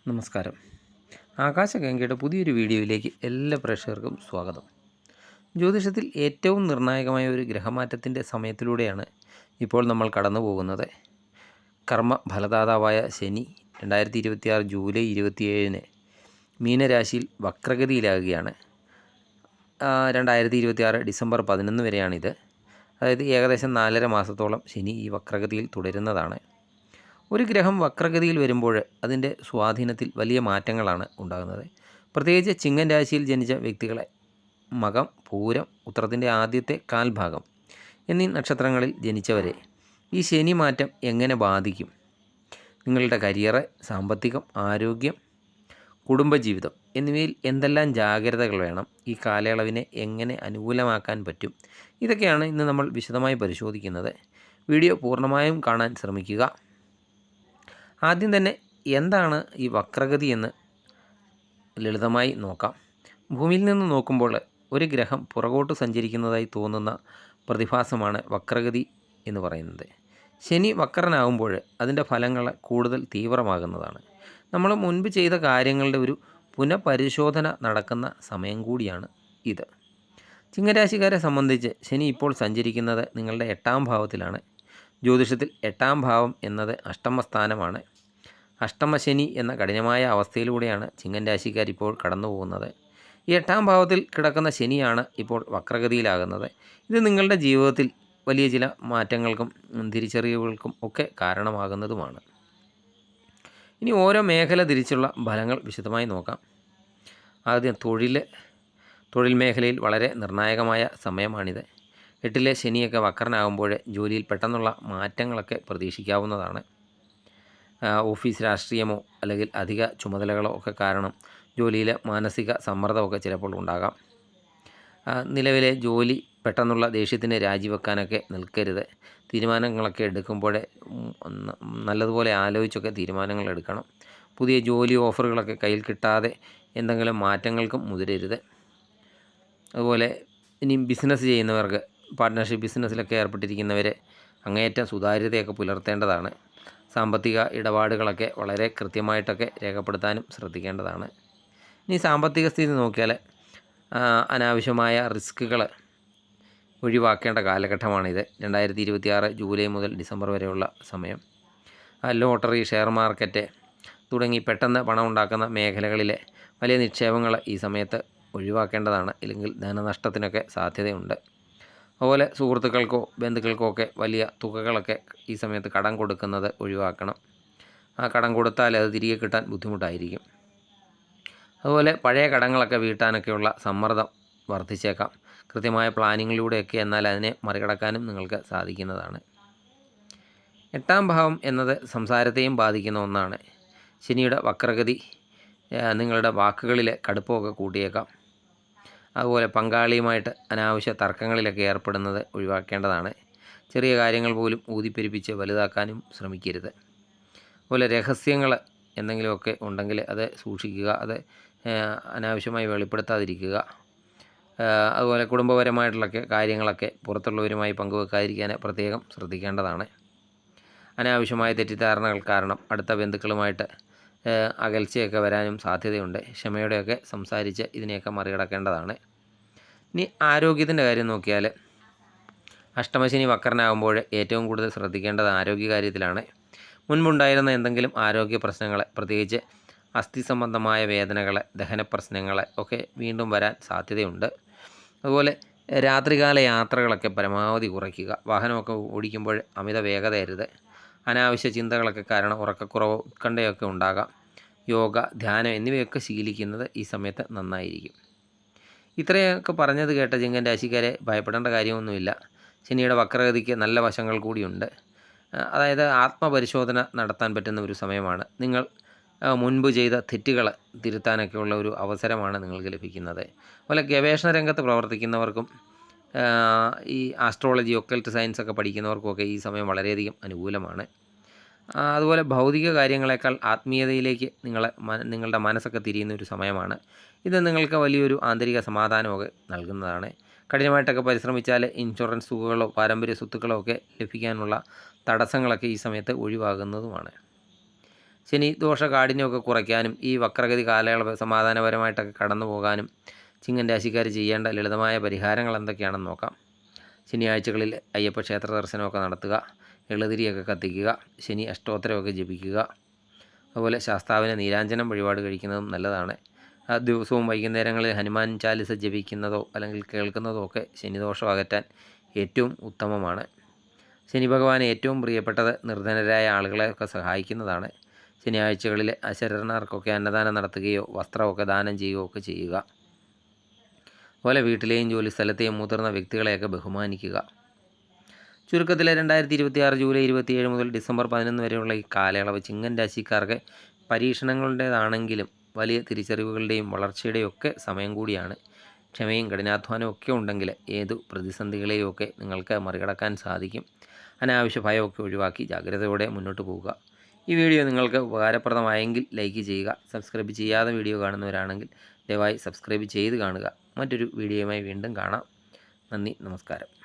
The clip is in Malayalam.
നമസ്കാരം. ആകാശഗംഗയുടെ പുതിയൊരു വീഡിയോയിലേക്ക് എല്ലാ പ്രേക്ഷകർക്കും സ്വാഗതം. ജ്യോതിഷത്തിൽ ഏറ്റവും നിർണായകമായ ഒരു ഗ്രഹമാറ്റത്തിൻ്റെ സമയത്തിലൂടെയാണ് ഇപ്പോൾ നമ്മൾ കടന്നു പോകുന്നത്. കർമ്മ ഫലദാതാവായ ശനി 2026 ജൂലൈ 27 മീനരാശിയിൽ വക്രഗതിയിലാകുകയാണ്. 2026 ഡിസംബർ 11 വരെയാണിത്. അതായത് ഏകദേശം 4.5 മാസത്തോളം ശനി ഈ വക്രഗതിയിൽ തുടരുന്നതാണ്. ഒരു ഗ്രഹം വക്രഗതിയിൽ വരുമ്പോൾ അതിൻ്റെ സ്വാധീനത്തിൽ വലിയ മാറ്റങ്ങളാണ് ഉണ്ടാകുന്നത്. പ്രത്യേകിച്ച് ചിങ്ങൻ രാശിയിൽ ജനിച്ച വ്യക്തികളെ മകം, പൂരം, ഉത്രത്തിൻ്റെ ആദ്യത്തെ കാൽഭാഗം എന്നീ നക്ഷത്രങ്ങളിൽ ജനിച്ചവരെ ഈ ശനി മാറ്റം എങ്ങനെ ബാധിക്കും? നിങ്ങളുടെ കരിയർ, സാമ്പത്തികം, ആരോഗ്യം, കുടുംബജീവിതം എന്നിവയിൽ എന്തെല്ലാം ജാഗ്രതകൾ വേണം? ഈ കാലയളവിനെ എങ്ങനെ അനുകൂലമാക്കാൻ പറ്റും? ഇതൊക്കെയാണ് ഇന്ന് നമ്മൾ വിശദമായി പരിശോധിക്കുന്നത്. വീഡിയോ പൂർണ്ണമായും കാണാൻ ശ്രമിക്കുക. ആദ്യം തന്നെ എന്താണ് ഈ വക്രഗതി എന്ന് ലളിതമായി നോക്കാം. ഭൂമിയിൽ നിന്ന് നോക്കുമ്പോൾ ഒരു ഗ്രഹം പുറകോട്ട് സഞ്ചരിക്കുന്നതായി തോന്നുന്ന പ്രതിഭാസമാണ് വക്രഗതി എന്ന് പറയുന്നത്. ശനി വക്രനാകുമ്പോൾ അതിൻ്റെ ഫലങ്ങൾ കൂടുതൽ തീവ്രമാകുന്നതാണ്. നമ്മൾ മുൻപ് ചെയ്ത കാര്യങ്ങളുടെ ഒരു പുനഃപരിശോധന നടക്കുന്ന സമയം കൂടിയാണ് ഇത്. ചിങ്ങരാശിക്കാരെ സംബന്ധിച്ച് ശനി ഇപ്പോൾ സഞ്ചരിക്കുന്നത് നിങ്ങളുടെ 8ാം ഭാവത്തിലാണ്. ജ്യോതിഷത്തിൽ 8ാം ഭാവം എന്നത് അഷ്ടമസ്ഥാനമാണ്. അഷ്ടമശനി എന്ന കഠിനമായ അവസ്ഥയിലൂടെയാണ് ചിങ്ങൻ രാശിക്കാർ ഇപ്പോൾ കടന്നു പോകുന്നത്. ഈ 8ാം ഭാവത്തിൽ കിടക്കുന്ന ശനിയാണ് ഇപ്പോൾ വക്രഗതിയിലാകുന്നത്. ഇത് നിങ്ങളുടെ ജീവിതത്തിൽ വലിയ ചില മാറ്റങ്ങൾക്കും തിരിച്ചറിവുകൾക്കും ഒക്കെ കാരണമാകുന്നതുമാണ്. ഇനി ഓരോ മേഖല തിരിച്ചുള്ള ഫലങ്ങൾ വിശദമായി നോക്കാം. ആദ്യം തൊഴിൽ മേഖലയിൽ വളരെ നിർണായകമായ സമയമാണിത്. 8ലെ ശനിയൊക്കെ വക്രനാകുമ്പോൾ ജോലിയിൽ പെട്ടെന്നുള്ള മാറ്റങ്ങളൊക്കെ പ്രതീക്ഷിക്കാവുന്നതാണ്. ഓഫീസ് രാഷ്ട്രീയമോ അല്ലെങ്കിൽ അധിക ചുമതലകളോ ഒക്കെ കാരണം ജോലിയിൽ മാനസിക സമ്മർദ്ദമൊക്കെ ചിലപ്പോൾ ഉണ്ടാകാം. നിലവിലെ ജോലി പെട്ടെന്നുള്ള ദേഷ്യത്തിന് രാജിവെക്കാനൊക്കെ നിൽക്കരുത്. തീരുമാനങ്ങളൊക്കെ എടുക്കുമ്പോൾ നല്ലതുപോലെ ആലോചിച്ചൊക്കെ തീരുമാനങ്ങൾ എടുക്കണം. പുതിയ ജോലി ഓഫറുകളൊക്കെ കയ്യിൽ കിട്ടാതെ എന്തെങ്കിലും മാറ്റങ്ങൾക്കും മുതിരരുത്. അതുപോലെ ഇനി ബിസിനസ് ചെയ്യുന്നവർക്ക്, പാർട്ട്ണർഷിപ്പ് ബിസിനസ്സിലൊക്കെ ഏർപ്പെട്ടിരിക്കുന്നവർ അങ്ങേയറ്റം സുതാര്യതയൊക്കെ പുലർത്തേണ്ടതാണ്. സാമ്പത്തിക ഇടപാടുകളൊക്കെ വളരെ കൃത്യമായിട്ടൊക്കെ രേഖപ്പെടുത്താനും ശ്രദ്ധിക്കേണ്ടതാണ്. ഇനി സാമ്പത്തിക സ്ഥിതി നോക്കിയാൽ അനാവശ്യമായ റിസ്ക്കുകൾ ഒഴിവാക്കേണ്ട കാലഘട്ടമാണിത്. 2026 ജൂലൈ മുതൽ ഡിസംബർ വരെയുള്ള സമയം. ലോട്ടറി, ഷെയർ മാർക്കറ്റ് തുടങ്ങി പെട്ടെന്ന് പണം ഉണ്ടാക്കുന്ന മേഖലകളിലെ വലിയ നിക്ഷേപങ്ങൾ ഈ സമയത്ത് ഒഴിവാക്കേണ്ടതാണ്. ഇല്ലെങ്കിൽ ധനനഷ്ടത്തിനൊക്കെ സാധ്യതയുണ്ട്. അതുപോലെ സുഹൃത്തുക്കൾക്കോ ബന്ധുക്കൾക്കോ ഒക്കെ വലിയ തുകകളൊക്കെ ഈ സമയത്ത് കടം കൊടുക്കുന്നത് ഒഴിവാക്കണം. ആ കടം കൊടുത്താൽ അത് തിരികെ കിട്ടാൻ ബുദ്ധിമുട്ടായിരിക്കും. അതുപോലെ പഴയ കടങ്ങളൊക്കെ വീട്ടാനൊക്കെയുള്ള സമ്മർദ്ദം വർദ്ധിച്ചേക്കാം. കൃത്യമായ പ്ലാനിങ്ങിലൂടെയൊക്കെ എന്നാൽ അതിനെ മറികടക്കാനും നിങ്ങൾക്ക് സാധിക്കുന്നതാണ്. 8ാം ഭാവം എന്നത് സംസാരത്തെയും ബാധിക്കുന്ന ഒന്നാണ്. ശനിയുടെ വക്രഗതി നിങ്ങളുടെ വാക്കുകളിൽ കടുപ്പമൊക്കെ കൂട്ടിയേക്കാം. അതുപോലെ പങ്കാളിയുമായിട്ട് അനാവശ്യ തർക്കങ്ങളിലൊക്കെ ഏർപ്പെടുന്നത് ഒഴിവാക്കേണ്ടതാണ്. ചെറിയ കാര്യങ്ങൾ പോലും ഊതിപ്പെരുപ്പിച്ച് വലുതാക്കാനും ശ്രമിക്കരുത്. അതുപോലെ രഹസ്യങ്ങൾ എന്തെങ്കിലുമൊക്കെ ഉണ്ടെങ്കിൽ അത് സൂക്ഷിക്കുക. അത് അനാവശ്യമായി വെളിപ്പെടുത്താതിരിക്കുക. അതുപോലെ കുടുംബപരമായിട്ടുള്ള കാര്യങ്ങളൊക്കെ പുറത്തുള്ളവരുമായി പങ്കുവെക്കാതിരിക്കാൻ പ്രത്യേകം ശ്രദ്ധിക്കേണ്ടതാണ്. അനാവശ്യമായ തെറ്റിദ്ധാരണകൾ കാരണം അടുത്ത ബന്ധുക്കളുമായിട്ട് അകൽച്ചയൊക്കെ വരാനും സാധ്യതയുണ്ട്. ക്ഷമയോടെയൊക്കെ സംസാരിച്ച് ഇതിനെയൊക്കെ മറികടക്കേണ്ടതാണ്. ഇനി ആരോഗ്യത്തിൻ്റെ കാര്യം നോക്കിയാൽ അഷ്ടമശനി വക്രനാകുമ്പോൾ ഏറ്റവും കൂടുതൽ ശ്രദ്ധിക്കേണ്ടത് ആരോഗ്യകാര്യത്തിലാണ്. മുൻപുണ്ടായിരുന്ന എന്തെങ്കിലും ആരോഗ്യ പ്രശ്നങ്ങൾ, പ്രത്യേകിച്ച് അസ്ഥി സംബന്ധമായ വേദനകൾ, ദഹന പ്രശ്നങ്ങൾ ഒക്കെ വീണ്ടും വരാൻ സാധ്യതയുണ്ട്. അതുപോലെ രാത്രികാല യാത്രകളൊക്കെ പരമാവധി കുറയ്ക്കുക. വാഹനമൊക്കെ ഓടിക്കുമ്പോൾ അമിത വേഗതയരുത്. അനാവശ്യ ചിന്തകളൊക്കെ കാരണം ഉറക്കക്കുറവോ ഉത്കണ്ഠയൊക്കെ ഉണ്ടാകാം. യോഗ, ധ്യാനം എന്നിവയൊക്കെ ശീലിക്കുന്നത് ഈ സമയത്ത് നന്നായിരിക്കും. ഇത്രയൊക്കെ പറഞ്ഞത് കേട്ട ചിങ്ങൻ രാശിക്കാരെ ഭയപ്പെടേണ്ട കാര്യമൊന്നുമില്ല. ശനിയുടെ വക്രഗതിക്ക് നല്ല വശങ്ങൾ കൂടിയുണ്ട്. അതായത് ആത്മപരിശോധന നടത്താൻ പറ്റുന്ന ഒരു സമയമാണ്. നിങ്ങൾ മുൻപ് ചെയ്ത തെറ്റുകൾ തിരുത്താനൊക്കെയുള്ള ഒരു അവസരമാണ് നിങ്ങൾക്ക് ലഭിക്കുന്നത്. അതുപോലെ ഗവേഷണ രംഗത്ത് പ്രവർത്തിക്കുന്നവർക്കും ഈ ആസ്ട്രോളജി, ഒക്കൽട്ട് സയൻസ് ഒക്കെ പഠിക്കുന്നവർക്കുമൊക്കെ ഈ സമയം വളരെയധികം അനുകൂലമാണ്. അതുപോലെ ഭൗതിക കാര്യങ്ങളെക്കാൾ ആത്മീയതയിലേക്ക് നിങ്ങളുടെ മനസ്സൊക്കെ തിരിയുന്ന ഒരു സമയമാണ്. ഇത് നിങ്ങൾക്ക് വലിയൊരു ആന്തരിക സമാധാനമൊക്കെ നൽകുന്നതാണ്. കഠിനമായിട്ടൊക്കെ പരിശ്രമിച്ചാൽ ഇൻഷുറൻസ് തുകകളോ പാരമ്പര്യ സ്വത്തുക്കളോ ഒക്കെ ലഭിക്കാനുള്ള തടസ്സങ്ങളൊക്കെ ഈ സമയത്ത് ഒഴിവാകുന്നതുമാണ്. ശനി ദോഷ കാഠിന്യമൊക്കെ കുറയ്ക്കാനും ഈ വക്രഗതി കാലയളവ് സമാധാനപരമായിട്ടൊക്കെ കടന്നു പോകാനും ചിങ്ങൻ രാശിക്കാർ ചെയ്യേണ്ട ലളിതമായ പരിഹാരങ്ങൾ എന്തൊക്കെയാണെന്ന് നോക്കാം. ശനിയാഴ്ചകളിൽ അയ്യപ്പ ക്ഷേത്ര ദർശനമൊക്കെ നടത്തുക, എള്ളുതിരിയൊക്കെ കത്തിക്കുക, ശനി അഷ്ടോത്തരമൊക്കെ ജപിക്കുക. അതുപോലെ ശാസ്താവിന് നീരാഞ്ജനം വഴിപാട് കഴിക്കുന്നതും നല്ലതാണ്. ആ ദിവസവും വൈകുന്നേരങ്ങളിൽ ഹനുമാൻ ചാലിസ ജപിക്കുന്നതോ അല്ലെങ്കിൽ കേൾക്കുന്നതോ ഒക്കെ ശനിദോഷം അകറ്റാൻ ഏറ്റവും ഉത്തമമാണ്. ശനി ഭഗവാൻ ഏറ്റവും പ്രിയപ്പെട്ടത് നിർധനരായ ആളുകളെയൊക്കെ സഹായിക്കുന്നതാണ്. ശനിയാഴ്ചകളിൽ അശരണർക്കൊക്കെ അന്നദാനം നടത്തുകയോ വസ്ത്രമൊക്കെ ദാനം ചെയ്യുകയോ ഒക്കെ ചെയ്യുക. അതുപോലെ വീട്ടിലെയും ജോലിസ്ഥലത്തെയും മുതിർന്ന വ്യക്തികളെയൊക്കെ ബഹുമാനിക്കുക. ചുരുക്കത്തിൽ 2026 ജൂലൈ 27 മുതൽ ഡിസംബർ 11 വരെയുള്ള ഈ കാലയളവ് ചിങ്ങൻ രാശിക്കാർക്ക് പരീക്ഷണങ്ങളുടേതാണെങ്കിലും വലിയ തിരിച്ചറിവുകളുടെയും വളർച്ചയുടെയും ഒക്കെ സമയം കൂടിയാണ്. ക്ഷമയും കഠിനാധ്വാനവും ഒക്കെ ഉണ്ടെങ്കിൽ ഏതു പ്രതിസന്ധികളെയും ഒക്കെ നിങ്ങൾക്ക് മറികടക്കാൻ സാധിക്കും. അനാവശ്യ ഭയമൊക്കെ ഒഴിവാക്കി ജാഗ്രതയോടെ മുന്നോട്ട് പോവുക. ഈ വീഡിയോ നിങ്ങൾക്ക് ഉപകാരപ്രദമായെങ്കിൽ ലൈക്ക് ചെയ്യുക. സബ്സ്ക്രൈബ് ചെയ്യാതെ വീഡിയോ കാണുന്നവരാണെങ്കിൽ ദയവായി സബ്സ്ക്രൈബ് ചെയ്ത് കാണുക. മറ്റൊരു വീഡിയോയുമായി വീണ്ടും കാണാം. നന്ദി, നമസ്കാരം.